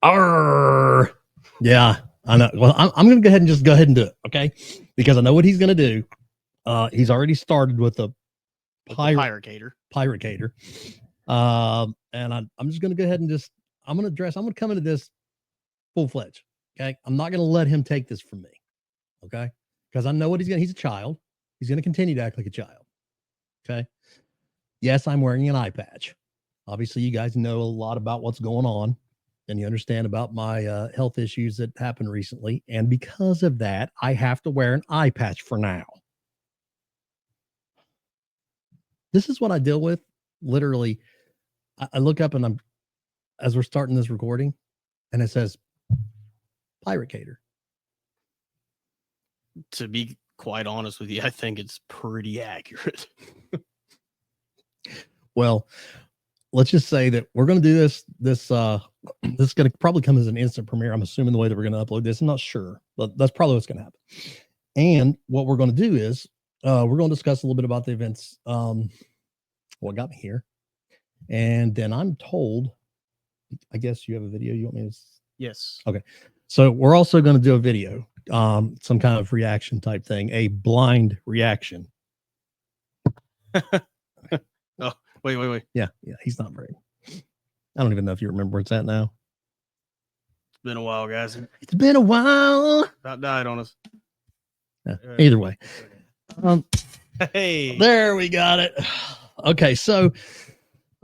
Arr! Yeah, I know. Well, I'm going to go ahead and do it, okay? Because I know what he's going to do. He's already started with a Pyragator. And I'm just going to go ahead and I'm going to come into this full-fledged, okay? I'm not going to let him take this from me, okay? Because I know what he's a child. He's going to continue to act like a child, okay? Yes, I'm wearing an eye patch. Obviously, you guys know a lot about what's going on, and you understand about my health issues that happened recently. And because of that, I have to wear an eye patch for now. This is what I deal with. Literally, I look up and as we're starting this recording, and it says Pyragator. To be quite honest with you, I think it's pretty accurate. Well, let's just say that we're going to do this. This is going to probably come as an instant premiere. I'm assuming the way that we're going to upload this. I'm not sure, but that's probably what's going to happen. And what we're going to do is we're going to discuss a little bit about the events, what got me here. And then I'm told, I guess you have a video you want me to? Yes. Okay. So we're also going to do a video, some kind of reaction type thing, a blind reaction. Oh, wait. Yeah. He's not very. I don't even know if you remember where it's at now. It's been a while, guys. It's been a while. About died on us. Yeah, either way. Hey, there we got it. Okay, so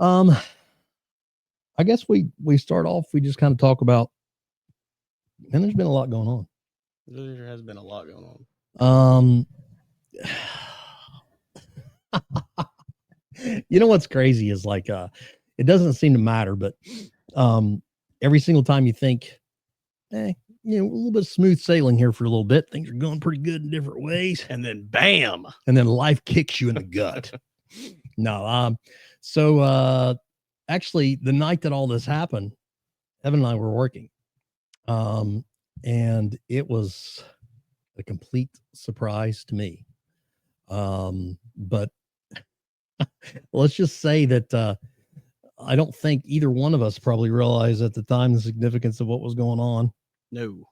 I guess we start off. We just kind of talk about, and there's been a lot going on. There has been a lot going on. You know what's crazy is like it doesn't seem to matter, but every single time you think, a little bit of smooth sailing here for a little bit, things are going pretty good in different ways, and then bam, and then life kicks you in the gut. No, so actually the night that all this happened, Evan and I were working, and it was a complete surprise to me. But let's just say that I don't think either one of us probably realized at the time the significance of what was going on. No.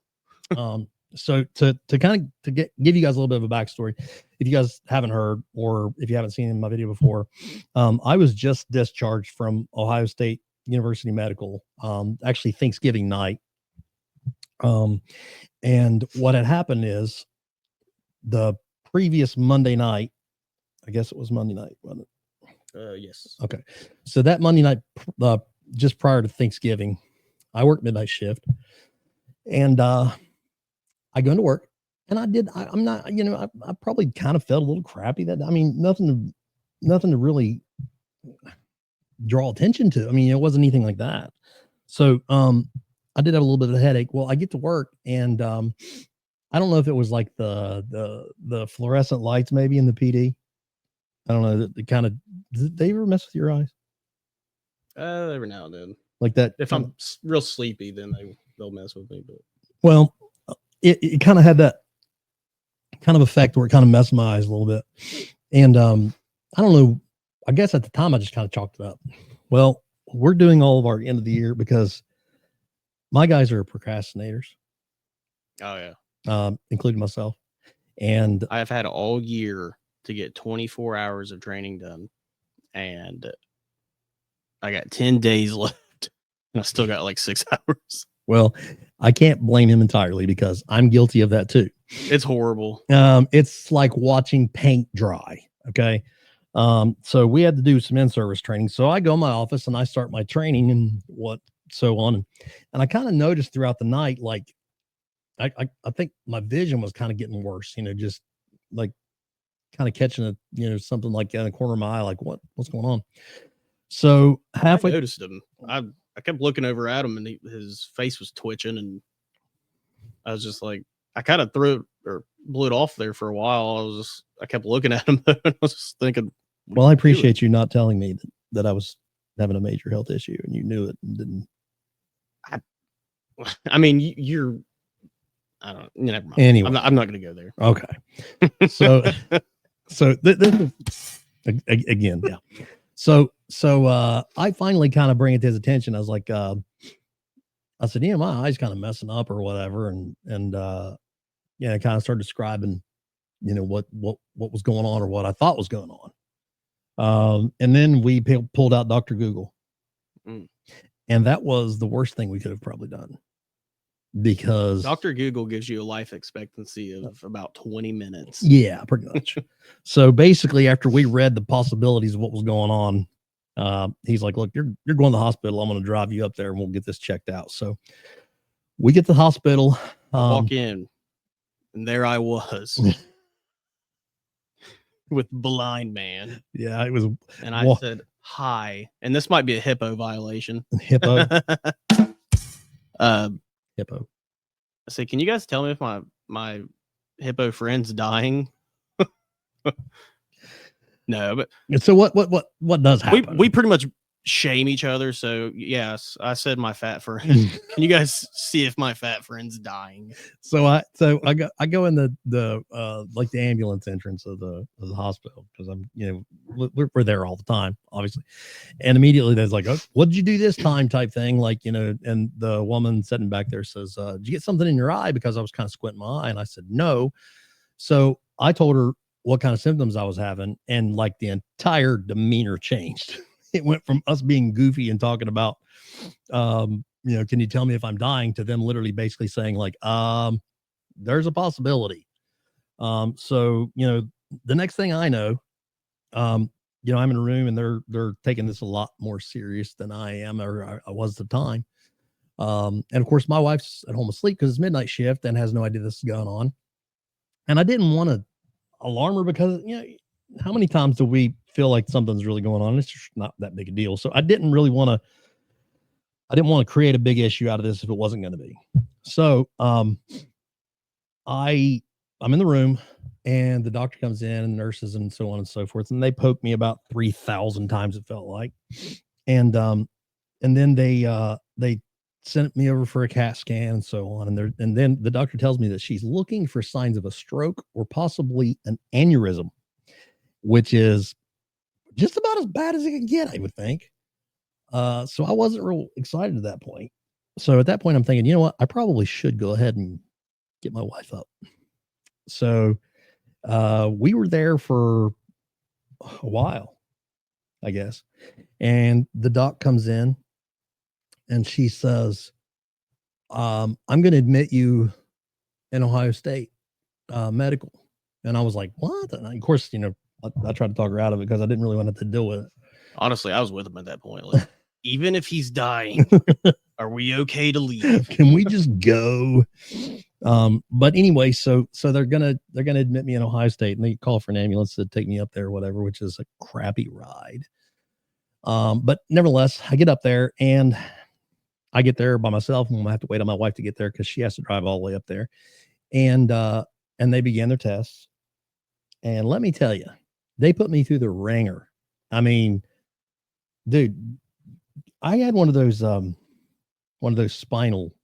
So to give you guys a little bit of a backstory, if you guys haven't heard, or if you haven't seen in my video before, I was just discharged from Ohio State University Medical, actually Thanksgiving night. And what had happened is the previous Monday night, I guess it was Monday night, wasn't it? Yes. Okay. So that Monday night, just prior to Thanksgiving, I worked midnight shift, and I go into work, and I'm not, I probably kind of felt a little crappy that, nothing to really draw attention to. It wasn't anything like that. So, I did have a little bit of a headache. Well, I get to work, and I don't know if it was like the fluorescent lights maybe in the PD. I don't know. The kind of, did they ever mess with your eyes? Every now and then. Like that. If I'm real sleepy, then they'll mess with me. But well, it kind of had that kind of effect where it kind of messed my eyes a little bit. And I don't know. I guess at the time I just kind of chalked it up. Well, we're doing all of our end of the year because my guys are procrastinators. Oh yeah. Including myself. And I have had all year to get 24 hours of training done, and I got 10 days left, and I still got like 6 hours. Well, I can't blame him entirely because I'm guilty of that too. It's horrible. It's like watching paint dry. Okay. So we had to do some in-service training. So I go in my office and I start my training and so on. And I kind of noticed throughout the night, like I think my vision was kind of getting worse, just like kind of catching something like in the corner of my eye, like what's going on? So halfway, I noticed him. I kept looking over at him, and his face was twitching, and I was just like, I kind of blew it off there for a while. I kept looking at him, and I was just thinking, well, I appreciate you not telling me that I was having a major health issue, and you knew it and didn't. You're. I don't. Never mind. Anyway, I'm not going to go there. Okay. So again, yeah. So I finally kind of bring it to his attention. I was like, I said, my eye's kind of messing up or whatever. And I kind of started describing, what was going on or what I thought was going on. And then we pulled out Dr. Google. Mm. And that was the worst thing we could have probably done, because Dr. Google gives you a life expectancy of about 20 minutes. Yeah, pretty much. So basically, after we read the possibilities of what was going on, he's like, look, you're going to the hospital. I'm going to drive you up there and we'll get this checked out. So we get to the hospital. I walk in and there I was with blind man. Yeah, it was. And I said, hi. And this might be a hippo violation. Hippo. Hippo. I said, can you guys tell me if my hippo friend's dying? No, but so what does happen? We pretty much shame each other. So yes, I said my fat friend. Can you guys see if my fat friend's dying? So I go in the like the ambulance entrance of the hospital, because I'm we're there all the time, obviously, and immediately there's like, oh, what did you do this time type thing, like, and the woman sitting back there says, did you get something in your eye? Because I was kind of squinting my eye, and I said no. So I told her what kind of symptoms I was having, and like the entire demeanor changed. It went from us being goofy and talking about, can you tell me if I'm dying, to them literally basically saying like, there's a possibility. So, the next thing I know, I'm in a room and they're taking this a lot more serious than I am, or I was at the time. And of course my wife's at home asleep because it's midnight shift and has no idea this is going on. And I didn't want to alarm her, because, how many times do we feel like something's really going on? It's just not that big a deal. So I didn't want to create a big issue out of this if it wasn't going to be. So, I'm in the room and the doctor comes in and nurses and so on and so forth. And they poked me about 3,000 times, it felt like. And then they sent me over for a CAT scan and so on. And then the doctor tells me that she's looking for signs of a stroke or possibly an aneurysm, which is just about as bad as it can get, I would think. So I wasn't real excited at that point. So at that point, I'm thinking, you know what? I probably should go ahead and get my wife up. So we were there for a while, I guess. And the doc comes in and she says, I'm going to admit you in Ohio State medical. And I was like, what? And of course, I tried to talk her out of it because I didn't really want to have to deal with it. Honestly, I was with him at that point. Like, even if he's dying, are we okay to leave? Can we just go? But anyway, so they're gonna admit me in Ohio State, and they call for an ambulance to take me up there or whatever, which is a crappy ride. But nevertheless, I get up there and I get there by myself, and I have to wait on my wife to get there because she has to drive all the way up there. And they began their tests. And let me tell you, they put me through the ringer. I mean, dude, I had one of those spinal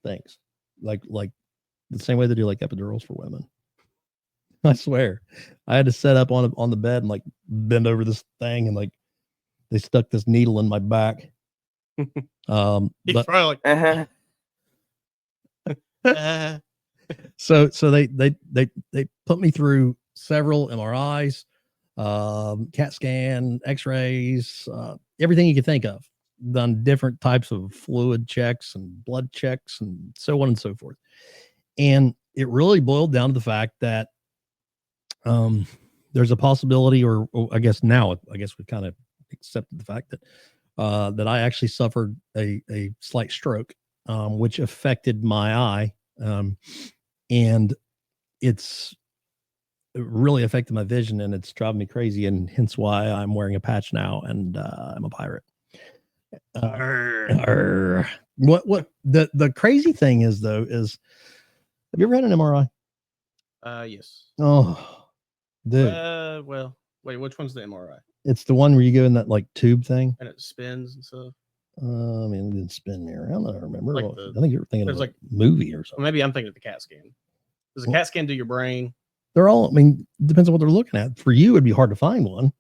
things, like the same way they do like epidurals for women. I swear, I had to set up on the bed and like bend over this thing, and like they stuck this needle in my back. But probably like, so they put me through several MRIs, CAT scan, X-rays, everything you could think of. Done different types of fluid checks and blood checks and so on and so forth. And it really boiled down to the fact that there's a possibility, or I guess we've kind of accepted the fact that that I actually suffered a slight stroke, which affected my eye, and it's really affected my vision, and it's driving me crazy, and hence why I'm wearing a patch now, and I'm a pirate. What the crazy thing is, though, is, have you ever had an MRI? Yes. Oh, dude. Well, wait, which one's the MRI? It's the one where you go in that like tube thing and it spins and stuff. I mean, it didn't spin me around. I don't remember. Like I think you were thinking of like a movie or something. Well, maybe I'm thinking of the CAT scan. Does a CAT scan do your brain? They're all, I mean, depends on what they're looking at. For you, it'd be hard to find one.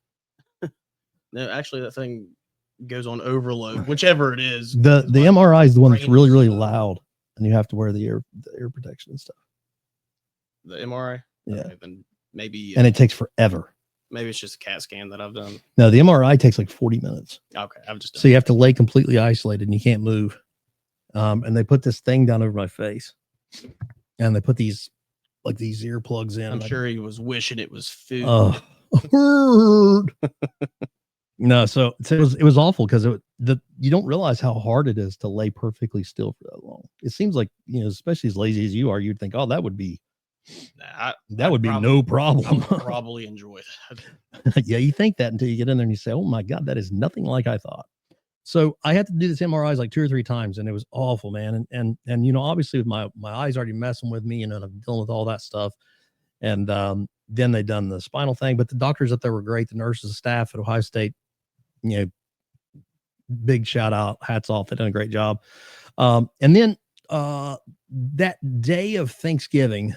No, actually, that thing goes on overload, whichever it is. The because my MRI is the one that's brain really, is really so- loud, and you have to wear the air protection and stuff. The MRI? Yeah. Okay, then maybe And it takes forever. maybe it's just a CAT scan that I've done. No, the MRI takes like 40 minutes. Okay, I've just done So you have to lay completely isolated and you can't move. And they put this thing down over my face, and they put these earplugs in. I'm sure he was wishing it was food. No, so it was awful because you don't realize how hard it is to lay perfectly still for that long. It seems like, especially as lazy as you are, you'd think, oh, that would be no problem. I would probably enjoy that. Yeah, you think that until you get in there and you say, oh my God, that is nothing like I thought. So I had to do this MRIs like 2 or 3 times, and it was awful, man. And obviously with my eyes already messing with me, and I'm dealing with all that stuff. And then they done the spinal thing, but the doctors up there were great. The nurses, the staff at Ohio State, big shout out, hats off. They done a great job. And then that day of Thanksgiving,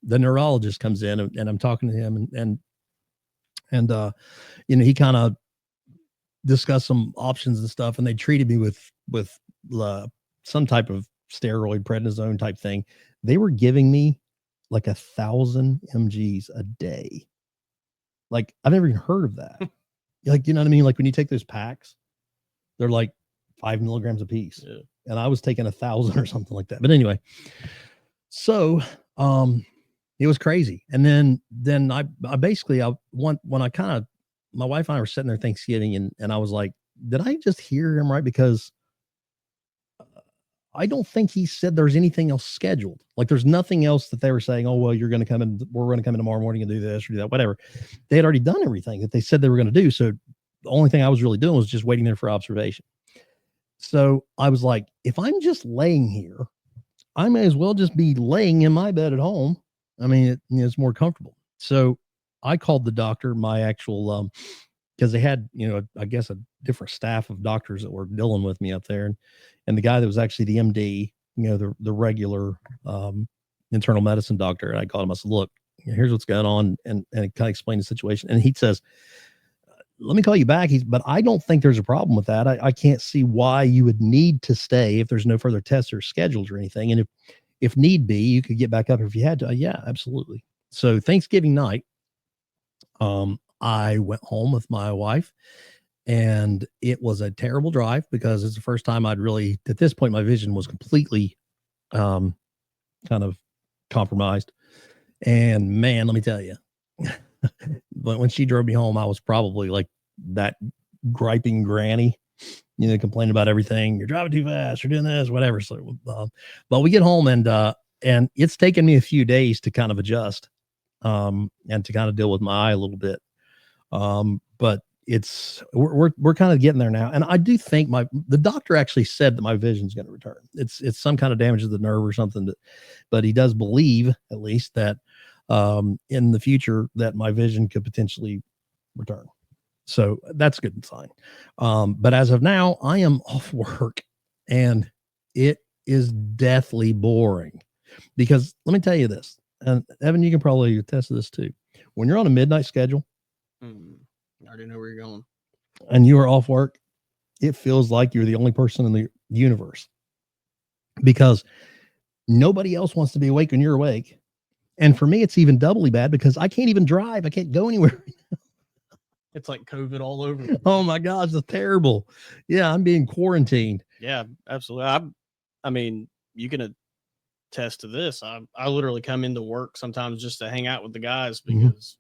the neurologist comes in, and I'm talking to him, and he kind of discussed some options and stuff, and they treated me with some type of steroid, prednisone type thing. They were giving me like 1,000 mgs a day. Like, I've never even heard of that. Like, you know what I mean? Like when you take those packs, they're like 5 milligrams a piece. Yeah. And I was taking 1,000 or something like that. But anyway, so it was crazy. And then I basically, when I kind of, my wife and I were sitting there Thanksgiving, and I was like, did I just hear him right? Because I don't think he said there's anything else scheduled. Like there's nothing else that they were saying, oh, well, you're going to come in, we're going to come in tomorrow morning and do this or do that, whatever. They had already done everything that they said they were going to do. So the only thing I was really doing was just waiting there for observation. So I was like, if I'm just laying here, I may as well just be laying in my bed at home. I mean, it's more comfortable. So I called the doctor, my actual, because they had, I guess a different staff of doctors that were dealing with me up there. And the guy that was actually the MD, the regular internal medicine doctor. And I called him, I said, look, here's what's going on. And it kind of explained the situation. And he says, let me call you back. But I don't think there's a problem with that. I can't see why you would need to stay if there's no further tests or scheduled or anything. And if need be, you could get back up if you had to. Yeah, absolutely. So Thanksgiving night, I went home with my wife, and it was a terrible drive because it's the first time I'd really, at this point, my vision was completely kind of compromised. And man, let me tell you, but when she drove me home, I was probably like that griping granny, complaining about everything. You're driving too fast. You're doing this, whatever. So, but we get home, and it's taken me a few days to kind of adjust, and to kind of deal with my eye a little bit. But we're kind of getting there now. And I do think the doctor actually said that my vision's going to return. It's some kind of damage to the nerve or something, but he does believe at least that, in the future that my vision could potentially return. So that's a good sign. But as of now, I am off work, and it is deathly boring because let me tell you this, and Evan, you can probably attest to this too. When you're on a midnight schedule, I already know where you're going, and you are off work, it feels like you're the only person in the universe because nobody else wants to be awake when you're awake. And for me, it's even doubly bad because I can't even drive. I can't go anywhere. It's like COVID all over. Oh my gosh, it's terrible. Yeah, I'm being quarantined. Yeah, absolutely. I mean, you can attest to this. I literally come into work sometimes just to hang out with the guys because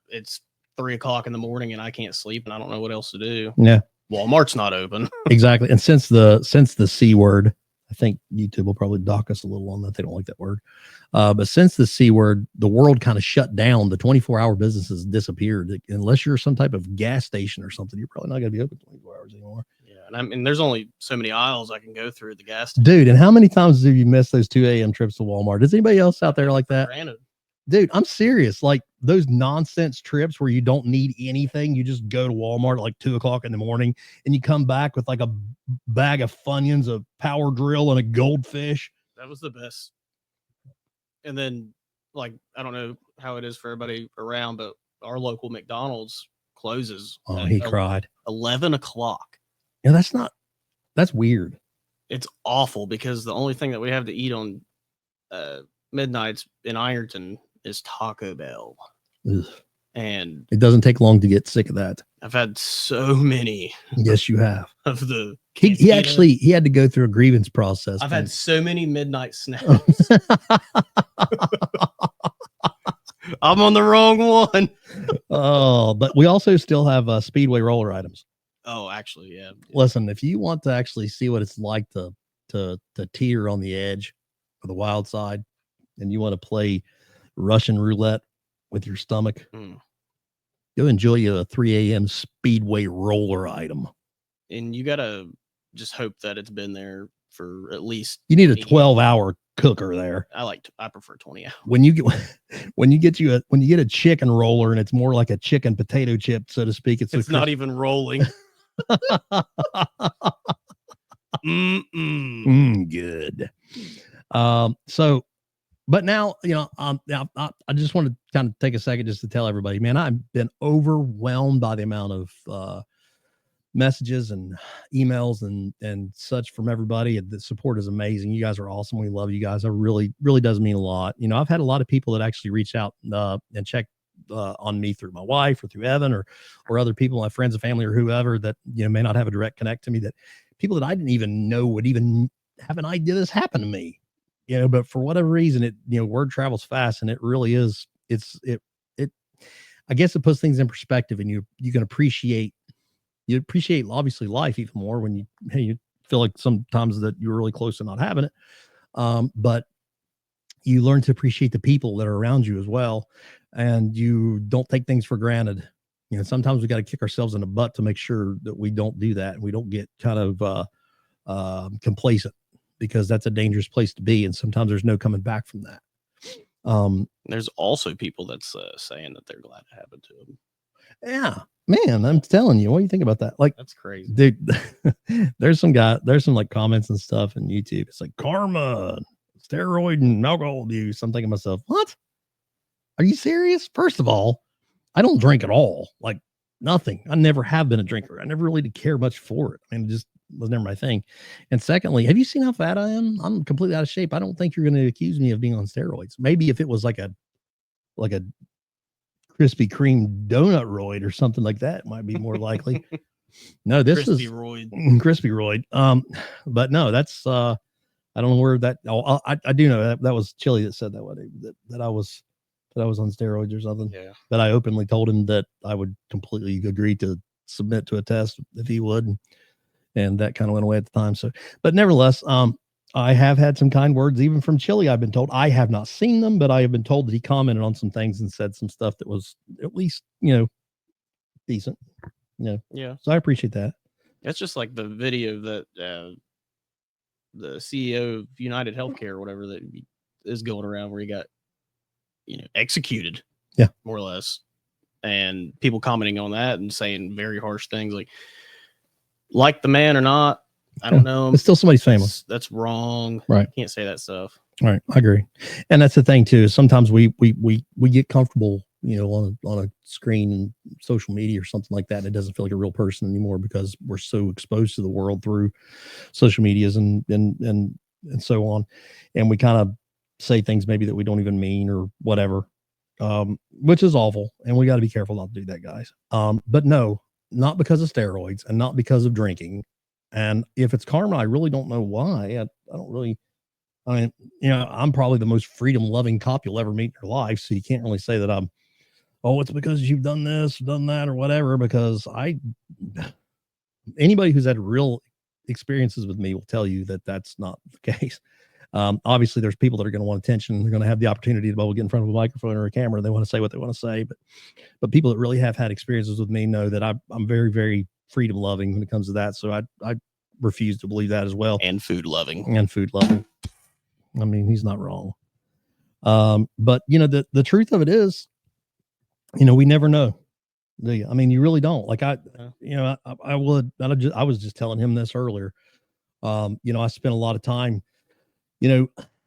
it's 3 o'clock in the morning and I can't sleep and I don't know what else to do. Yeah. Walmart's not open. Exactly. And since the C word, I think YouTube will probably dock us a little on that. They don't like that word. But since the C word, the world kind of shut down. The 24-hour businesses disappeared. Unless you're some type of gas station or something, you're probably not going to be open 24 hours anymore. Yeah. And I mean, there's only so many aisles I can go through at the gas station. Dude, and how many times have you missed those 2 a.m. trips to Walmart? Is anybody else out there like that? Granted. Dude, I'm serious. Like those nonsense trips where you don't need anything. You just go to Walmart at like 2 o'clock in the morning and you come back with like a bag of Funyuns, a power drill, and a goldfish. That was the best. And then, like, I don't know how it is for everybody around, but our local McDonald's closes. Oh, he cried. 11 o'clock. Yeah, that's weird. It's awful because the only thing that we have to eat on midnights in Ironton is Taco Bell. Ugh. And it doesn't take long to get sick of that. I've had so many. Yes, you have. Of the he had to go through a grievance process. I've had so many midnight snacks. I'm on the wrong one. Oh, but we also still have Speedway roller items. Oh, actually, yeah. Listen, if you want to actually see what it's like to teeter on the edge of the wild side, and you want to play Russian roulette with your stomach, go enjoy you a 3 a.m. Speedway roller item. And you gotta just hope that it's been there for at least. You need a 12-hour cooker there. I prefer 20 hours. When you get a chicken roller and it's more like a chicken potato chip, so to speak, it's not even rolling. Good. So, but now, I just want to kind of take a second just to tell everybody, man, I've been overwhelmed by the amount of messages and emails and such from everybody. The support is amazing. You guys are awesome. We love you guys. It really does mean a lot. I've had a lot of people that actually reach out and check on me through my wife or through Evan or other people, my friends and family or whoever that, may not have a direct connect to me, that people that I didn't even know would even have an idea this happened to me, but for whatever reason, it, word travels fast, and it really is. I guess it puts things in perspective, and you can appreciate obviously life even more when you feel like sometimes that you're really close to not having it. But you learn to appreciate the people that are around you as well. And you don't take things for granted. Sometimes we got to kick ourselves in the butt to make sure that we don't do that. And we don't get kind of complacent, because that's a dangerous place to be. And sometimes there's no coming back from that. There's also people that's saying that they're glad to have it to them. Yeah, man, I'm telling you, what do you think about that? Like, that's crazy, dude. there's some like comments and stuff in YouTube. It's like karma, steroid and alcohol abuse. I'm thinking to myself, what? Are you serious? First of all, I don't drink at all. Like, nothing. I never have been a drinker. I never really did care much for it. I mean, it just was never my thing. And secondly, have you seen how fat I am? I'm completely out of shape. I don't think you're going to accuse me of being on steroids. Maybe if it was like a Krispy Kreme donut roid or something like that, might be more likely. No, this Crispy is Crispy roid. But no, that's I don't know where that. Oh, I do know that was Chili that said that I was on steroids or something. Yeah. But I openly told him that I would completely agree to submit to a test if he would, and that kind of went away at the time. So, but nevertheless, I have had some kind words, even from Chili. I've been told. I have not seen them, but I have been told that he commented on some things and said some stuff that was at least, decent. Yeah. So I appreciate that. That's just like the video that the CEO of United Healthcare or whatever that is going around, where he got, executed. Yeah. More or less. And people commenting on that and saying very harsh things like the man or not. I don't know. It's still somebody's family. That's wrong. Right. You can't say that stuff. Right. I agree. And that's the thing too. Sometimes we get comfortable, on a screen and social media or something like that. And it doesn't feel like a real person anymore, because we're so exposed to the world through social medias and so on. And we kind of say things maybe that we don't even mean or whatever, which is awful. And we got to be careful not to do that, guys. But no, not because of steroids and not because of drinking. And if it's karma, I really don't know why. I don't really, I mean, I'm probably the most freedom loving cop you'll ever meet in your life. So you can't really say that it's because you've done this, done that, or whatever, because anybody who's had real experiences with me will tell you that that's not the case. Obviously there's people that are going to want attention. They're going to have the opportunity to be able to get in front of a microphone or a camera. They want to say what they want to say, but people that really have had experiences with me know that I'm very, very freedom loving when it comes to that. So I refuse to believe that as well. And food loving. I mean, he's not wrong. But the truth of it is, we never know. Do you? I mean, you really don't. Like I was just telling him this earlier. I spent a lot of time,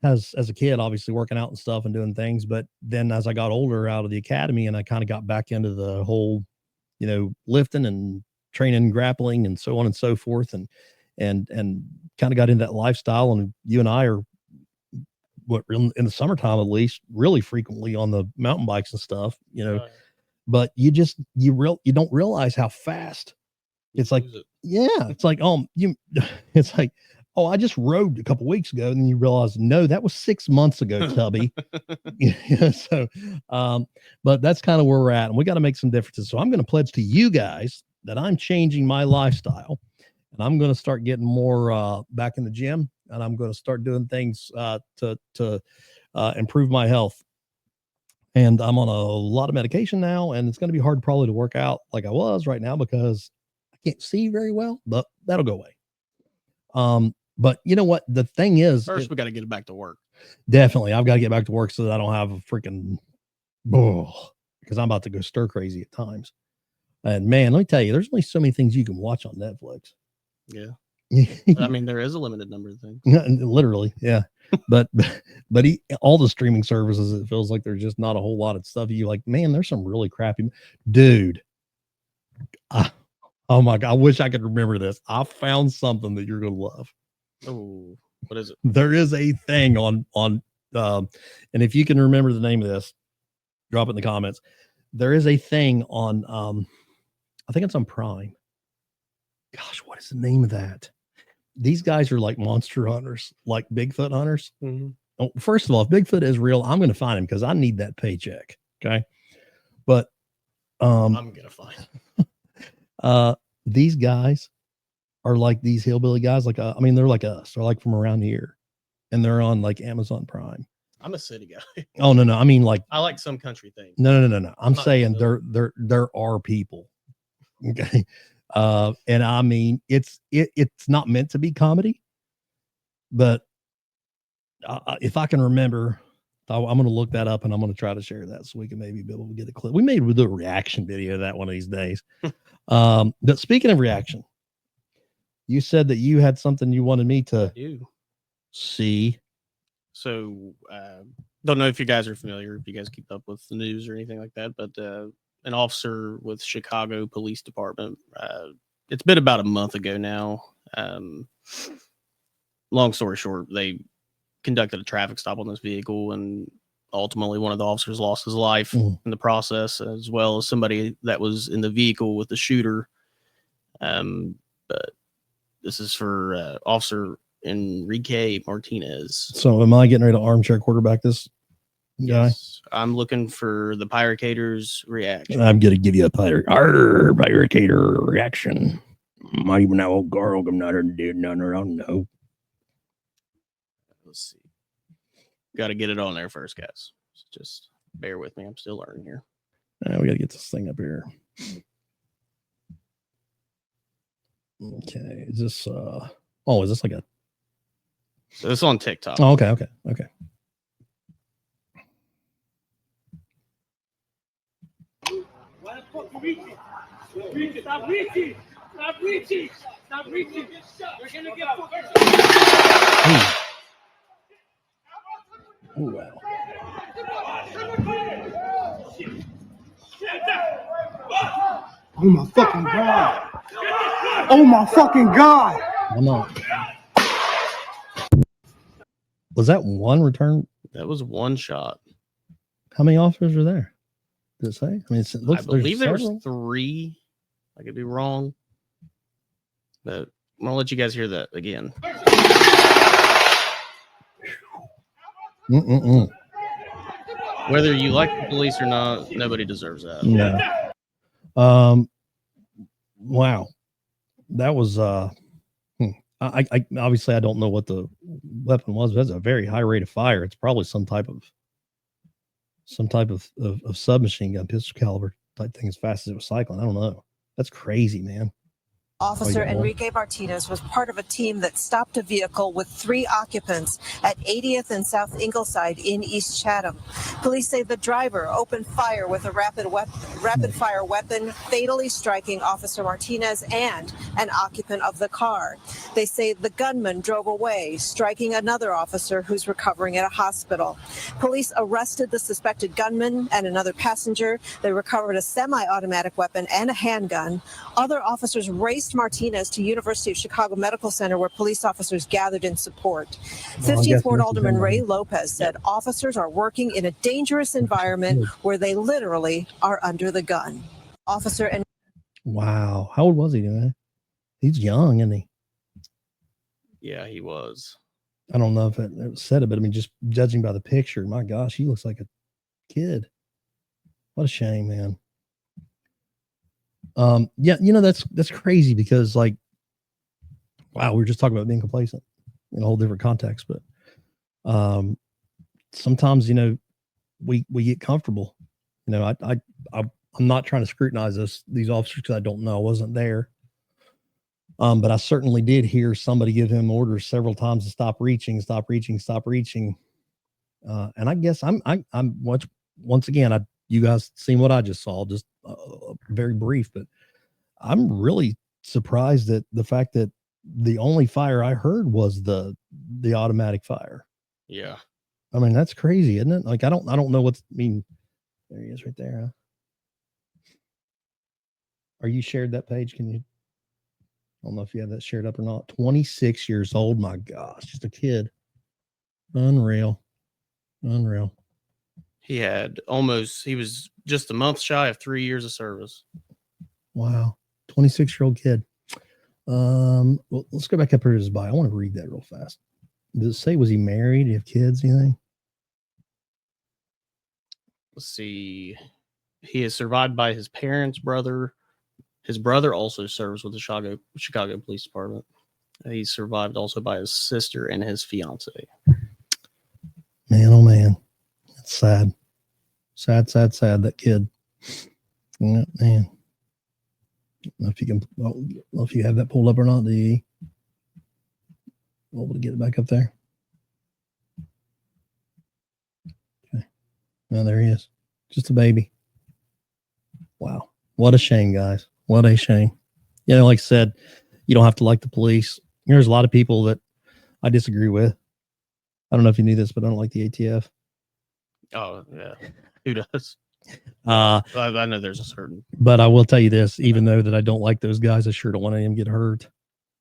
as a kid, obviously working out and stuff and doing things. But then as I got older out of the academy and I kind of got back into the whole, lifting and training, grappling, and so on and so forth, and kind of got into that lifestyle. And you and I are in the summertime, at least, really frequently on the mountain bikes and stuff, but you don't realize how fast it's like. Yeah, it's like, it's like, oh, I just rode a couple weeks ago, and then you realize, no, that was 6 months ago, Tubby. So, but that's kind of where we're at, and we got to make some differences. So I'm going to pledge to you guys that I'm changing my lifestyle, and I'm going to start getting more back in the gym, and I'm going to start doing things to improve my health. And I'm on a lot of medication now, and it's going to be hard probably to work out like I was right now because I can't see very well, but that'll go away. But you know what? The thing is, first we got to get it back to work. Definitely. I've got to get back to work so that I don't have a freaking because I'm about to go stir crazy at times. And man, let me tell you, there's only so many things you can watch on Netflix. Yeah. I mean, there is a limited number of things. Literally, yeah. but all the streaming services, it feels like there's just not a whole lot of stuff. You like, man, there's some really crappy, dude. Oh my God, I wish I could remember this. I found something that you're gonna love. Oh, what is it? There is a thing on and if you can remember the name of this, drop it in the comments. There is a thing on I think it's on Prime. Gosh, what is the name of that? These guys are like monster hunters, like Bigfoot hunters. Mm-hmm. Oh, first of all, if Bigfoot is real, I'm going to find him because I need that paycheck. Okay. But I'm going to find him. These guys are like these hillbilly guys. Like, I mean, they're like us. They're like from around here, and they're on like Amazon Prime. I'm a city guy. Oh, no. I mean, like, I like some country things. No. I'm saying there are people. Okay. And I mean, it's not meant to be comedy, but if I can remember, I'm going to look that up and I'm going to try to share that so we can maybe be able to get a clip. We may do a reaction video of that one of these days. But speaking of reaction, you said that you had something you wanted me to see. So, don't know if you guys are familiar, if you guys keep up with the news or anything like that, but an officer with Chicago Police Department, it's been about a month ago now. Long story short, they conducted a traffic stop on this vehicle, and ultimately one of the officers lost his life in the process, as well as somebody that was in the vehicle with the shooter. But this is for Officer Enrique Martinez. So am I getting ready to armchair quarterback this guy? Yes, I'm looking for the Piracator's reaction. I'm going to give you a Piracator reaction. Not even now, old girl, I'm not did none around. No. Let's see. Got to get it on there first, guys. Just bear with me. I'm still learning here. We got to get this thing up here. Okay. Is this, is this like a. So it's on TikTok. Oh, okay. Why the fuck you reaching? Stop reaching! Stop reaching! Stop reaching! You're gonna get fucking. Oh, wow. Oh my fucking God! Oh my fucking God! I'm not. Was that one return? That was one shot. How many officers were there? Did it say? I mean, it looks. I believe there was 3. I could be wrong, but I'm gonna let you guys hear that again. Whether you like the police or not, nobody deserves that. No. Wow. That was I obviously I don't know what the weapon was, but that's a very high rate of fire. It's probably some type of submachine gun, pistol caliber type thing, as fast as it was cycling. I don't know. That's crazy, man. Officer got more? Enrique Martinez was part of a team that stopped a vehicle with 3 occupants at 80th and South Ingleside in East Chatham. Police say the driver opened fire with a rapid fire weapon, fatally striking Officer Martinez and an occupant of the car. They say the gunman drove away, striking another officer who's recovering at a hospital. Police arrested the suspected gunman and another passenger. They recovered a semi-automatic weapon and a handgun. Other officers raced Martinez to University of Chicago Medical Center, where police officers gathered in support. 15th Ward Alderman Ray Lopez said officers are working in a dangerous environment where they literally are under the gun. Officer and Wow. How old was he, man? He's young, isn't he? Yeah, he was. I don't know if it said it, but I mean, just judging by the picture, my gosh, he looks like a kid. What a shame, man. Yeah, that's crazy because, like, wow, we were just talking about being complacent in a whole different context, but sometimes we get comfortable. I'm not trying to scrutinize these officers because I don't know, I wasn't there. But I certainly did hear somebody give him orders several times to stop reaching. And I guess I'm once again, you guys seen what I just saw, just very brief, but I'm really surprised at the fact that the only fire I heard was the automatic fire. Yeah. I mean, that's crazy, isn't it? Like, I don't know what's, I mean, there he is right there. Huh? Are you shared that page? Can you, I don't know if you have that shared up or not. 26 years old. My gosh, just a kid. Unreal. He was just a month shy of 3 years of service. Wow. 26-year-old kid. Well, let's go back up here to his bio. I want to read that real fast. Does it say, was he married? Did he have kids? Anything? Let's see. He is survived by his parents, brother. His brother also serves with the Chicago Police Department. He's survived also by his sister and his fiance. Man, oh man. That's sad. Sad, that kid. Yeah, man. I don't know if you can, I don't know if you have that pulled up or not. Able to get it back up there? Okay. Oh, there he is. Just a baby. Wow. What a shame, guys. What a shame. Like I said, you don't have to like the police. There's a lot of people that I disagree with. I don't know if you knew this, but I don't like the ATF. Oh, yeah. Who does? I know there's a certain. But I will tell you this, even though that I don't like those guys, I sure don't want any of them to get hurt.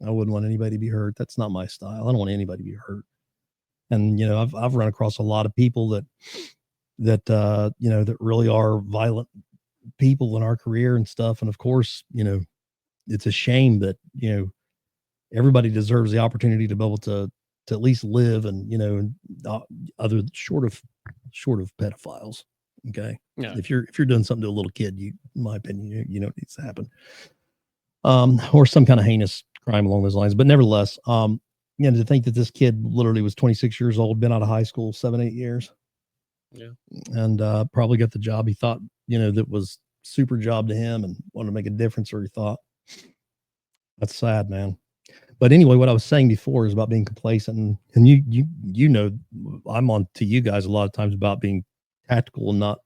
I wouldn't want anybody to be hurt. That's not my style. I don't want anybody to be hurt. And, I've run across a lot of people that really are violent people in our career and stuff. And of course, it's a shame that, everybody deserves the opportunity to be able to at least live and, other short of pedophiles. Okay. Yeah. If you're doing something to a little kid, in my opinion, you know what needs to happen. Or some kind of heinous crime along those lines. But nevertheless, to think that this kid literally was 26 years old, been out of high school 7-8 years. Yeah. And probably got the job he thought, that was super job to him and wanted to make a difference, or he thought. That's sad, man. But anyway, what I was saying before is about being complacent, and I'm on to you guys a lot of times about being tactical and not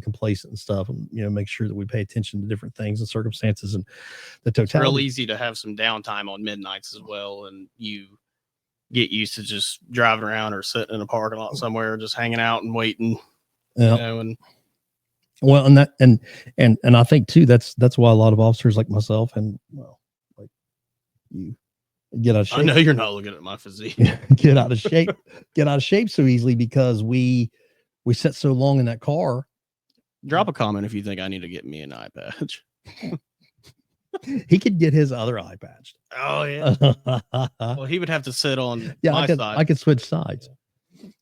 complacent and stuff, and make sure that we pay attention to different things and circumstances and the totality. It's real easy to have some downtime on midnights as well, and you get used to just driving around or sitting in a parking lot somewhere, just hanging out and waiting. Yeah. And well, and that and I think too that's why a lot of officers like myself and like you get out of shape. I know you're not looking at my physique. get out of shape so easily because we sit so long in that car. Drop a comment if you think I need to get me an eye patch. He could get his other eye patched. Oh yeah. Well, he would have to sit on my side. I could switch sides.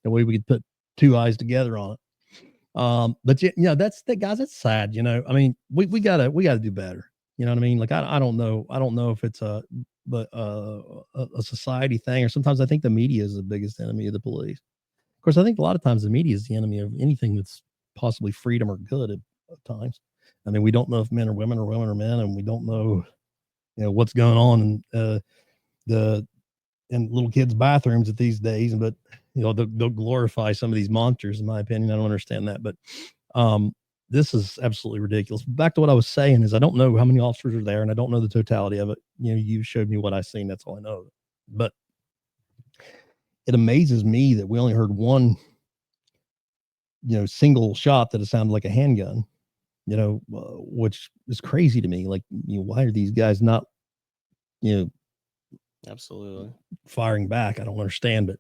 The way we could put two eyes together on it. But that's the guys. That's sad. I mean, we gotta do better. You know what I mean? Like I don't know if it's a society thing, or sometimes I think the media is the biggest enemy of the police. Of course, I think a lot of times the media is the enemy of anything that's possibly freedom or good at times. I mean, we don't know if men are women or women are men, and we don't know what's going on in in little kids' bathrooms at these days. But they'll glorify some of these monsters, in my opinion. I don't understand that, but this is absolutely ridiculous. Back to what I was saying is I don't know how many officers are there, and I don't know the totality of it. You showed me what I seen. That's all I know. But it amazes me that we only heard one, single shot that it sounded like a handgun, which is crazy to me. Like, why are these guys not, Absolutely firing back? I don't understand, but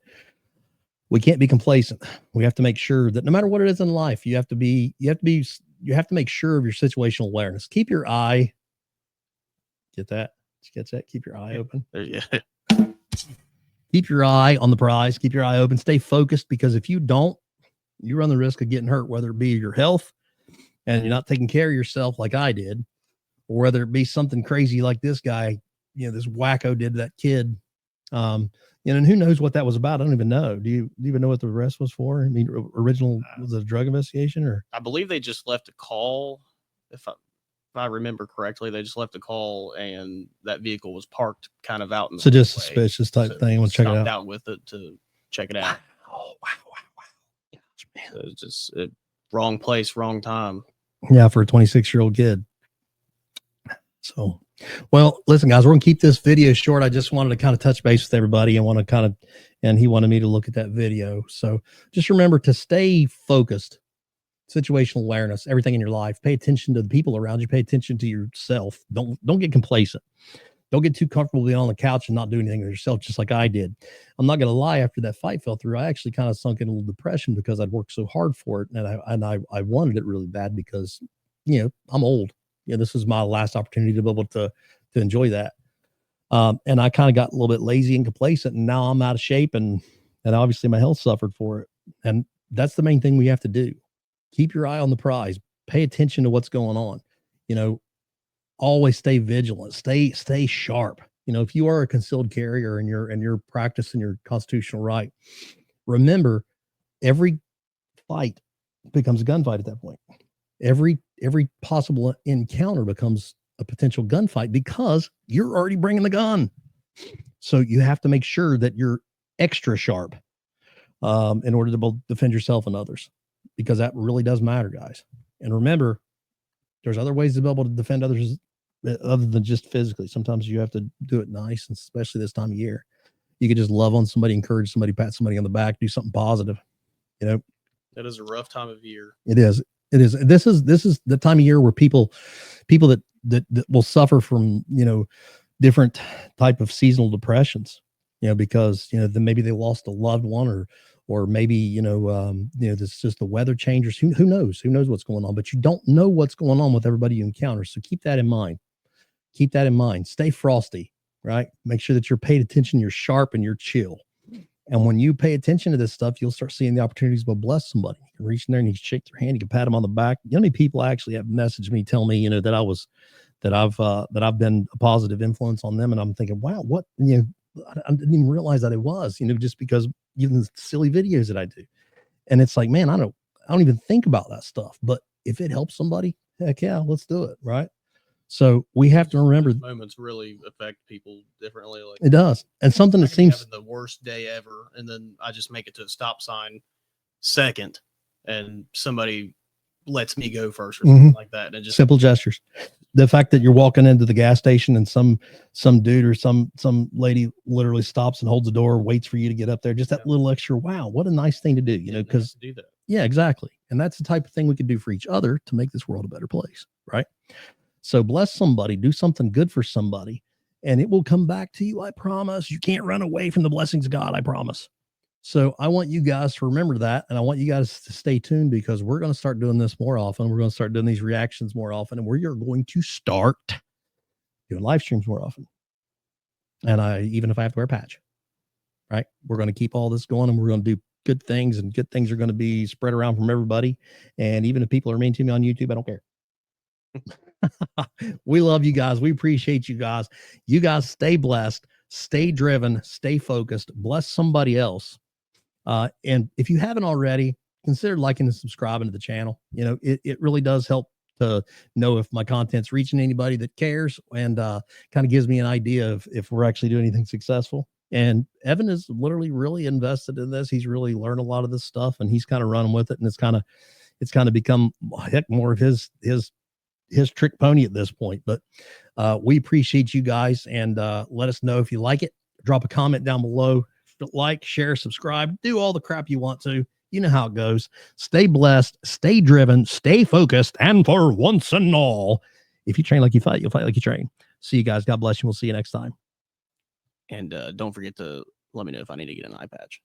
we can't be complacent. We have to make sure that no matter what it is in life, you have to make sure of your situational awareness. Keep your eye. Get that? Get that? Keep your eye open. yeah. Keep your eye on the prize. Keep your eye open. Stay focused, because if you don't, you run the risk of getting hurt, whether it be your health and you're not taking care of yourself like I did, or whether it be something crazy like this guy, this wacko did to that kid. And who knows what that was about? I don't even know. Do you even know what the arrest was for? I mean, original was it a drug investigation, or? I believe they just left a call. If I remember correctly, they just left a call, and that vehicle was parked kind of out in the So just highway. suspicious type thing. We'll check it Stopped out. out with it to check it out. Oh, wow. Gosh, man. So it's just wrong place, wrong time. Yeah, for a 26-year-old kid. So, well, listen, guys, we're gonna keep this video short. I just wanted to kind of touch base with everybody and he wanted me to look at that video. So just remember to stay focused, situational awareness, everything in your life. Pay attention to the people around you. Pay attention to yourself. Don't get complacent. Don't get too comfortable being on the couch and not do anything with yourself, just like I did. I'm not going to lie. After that fight fell through, I actually kind of sunk in a little depression because I'd worked so hard for it, and I wanted it really bad because I'm old. This is my last opportunity to be able to enjoy that. And I kind of got a little bit lazy and complacent, and now I'm out of shape, and obviously my health suffered for it. And that's the main thing we have to do. Keep your eye on the prize. Pay attention to what's going on. Always stay vigilant. Stay sharp. If you are a concealed carrier and you're practicing your constitutional right, remember every fight becomes a gunfight at that point. Every possible encounter becomes a potential gunfight because you're already bringing the gun. So you have to make sure that you're extra sharp in order to both defend yourself and others, because that really does matter, guys. And remember, there's other ways to be able to defend others other than just physically. Sometimes you have to do it nice, and especially this time of year. You could just love on somebody, encourage somebody, pat somebody on the back, do something positive. That is a rough time of year. It is. This is the time of year where people that will suffer from different type of seasonal depressions, because then maybe they lost a loved one, or maybe this is just the weather changes. Who knows what's going on, but you don't know what's going on with everybody you encounter. So keep that in mind. Stay frosty, right? Make sure that you're paid attention, you're sharp, and you're chill. And when you pay attention to this stuff, you'll start seeing the opportunities to bless somebody. You can reach in there and you can shake their hand, you can pat them on the back. How many people actually have messaged me, tell me, that I've been a positive influence on them. And I'm thinking, wow, what, I didn't even realize that it was, just because even the silly videos that I do. And it's like, man, I don't even think about that stuff, but if it helps somebody, heck yeah, let's do it. Right. So we have to remember those moments really affect people differently. Like, it does. And something that seems having the worst day ever, and then I just make it to a stop sign second, and somebody lets me go first or something like that. And it just simple gestures. The fact that you're walking into the gas station and some dude or some lady literally stops and holds the door, waits for you to get up there. Just that little extra, wow, what a nice thing to do, because do that. Yeah, exactly. And that's the type of thing we can do for each other to make this world a better place. Right. So bless somebody, do something good for somebody, and it will come back to you. I promise. You can't run away from the blessings of God. I promise. So I want you guys to remember that. And I want you guys to stay tuned, because we're going to start doing this more often. We're going to start doing these reactions more often, and we are going to start doing live streams more often. And even if I have to wear a patch, right? We're going to keep all this going, and we're going to do good things, and good things are going to be spread around from everybody. And even if people are mean to me on YouTube, I don't care. We love you guys. We appreciate you guys. You guys stay blessed, stay driven, stay focused, bless somebody else. And if you haven't already, consider liking and subscribing to the channel. It really does help to know if my content's reaching anybody that cares, and kind of gives me an idea of if we're actually doing anything successful. And Evan is literally really invested in this. He's really learned a lot of this stuff, and he's kind of running with it. And it's kind of become heck more of his trick pony at this point. But we appreciate you guys, and let us know if you like it. Drop a comment down below. Like, share, subscribe, do all the crap you want to. You know how it goes. Stay blessed, stay driven, stay focused, and for once and all, if you train like you fight, you'll fight like you train. See you guys. God bless you. We'll see you next time. And don't forget to let me know if I need to get an eye patch.